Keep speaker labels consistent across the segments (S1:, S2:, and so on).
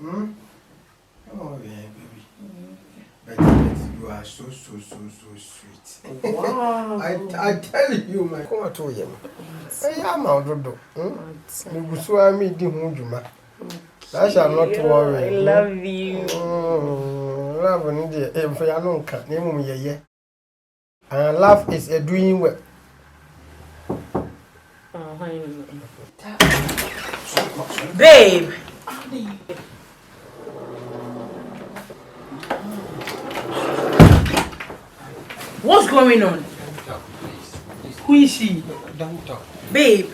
S1: Oh, yeah, baby. But you are so sweet.
S2: Wow.
S1: I tell you, my come to him. I'm out of the me di hunjuma. I shall not worry.
S2: I love you.
S1: Love and dear, for your non cat, name ye. And love is a doing well.
S2: Babe. What's going on? Who is she?
S1: Don't talk.
S2: Babe.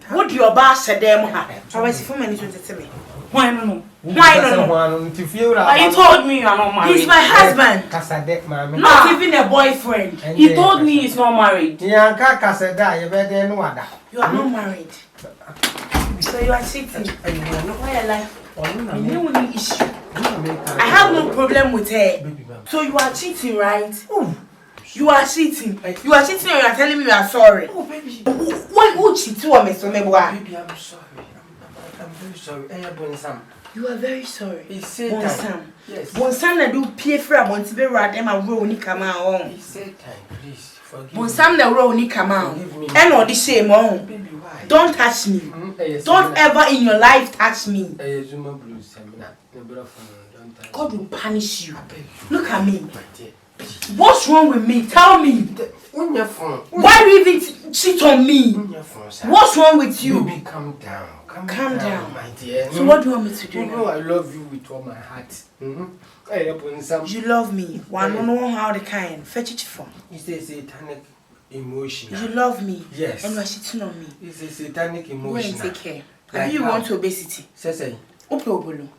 S2: What do your boss say them have? I was for many to tell me. Why no? Why no?
S3: You told me you are not married.
S2: He's my husband.
S3: Not even a boyfriend. He told me he's not married.
S2: You are not married. So you are cheating. Why are like? You no issue. I have no problem with her. So you are cheating, right? You are cheating. You are cheating and you are telling me you are sorry.
S1: Oh, baby.
S2: Who cheated you, Mr. Meboa?
S1: Baby, I'm sorry. I'm very sorry.
S2: You are very sorry.
S1: He said
S2: Bonsam.
S1: Yes.
S2: Bonsam na do pie fra Bontibe Radem a row ni come on.
S1: He said time, please. Forgive
S2: Bonsam na row ni come on. And all the shame on.
S1: Baby, why?
S2: Don't touch me. Don't ever in your life touch me. God will punish you. Look at me. What's wrong with me? Tell me. Why do you even cheat on me? What's wrong with you?
S1: Baby, calm down.
S2: Calm down,
S1: my dear.
S2: So what do you want me to do?
S1: You know I love you with all my heart.
S2: You love me. One don't know how the kind. Fetch it from.
S1: It's a satanic emotion.
S2: You love me.
S1: Yes.
S2: And you are cheating on me.
S1: It's a satanic emotion.
S2: Go and take care. Have you want obesity?
S1: Say.
S2: Opobolo.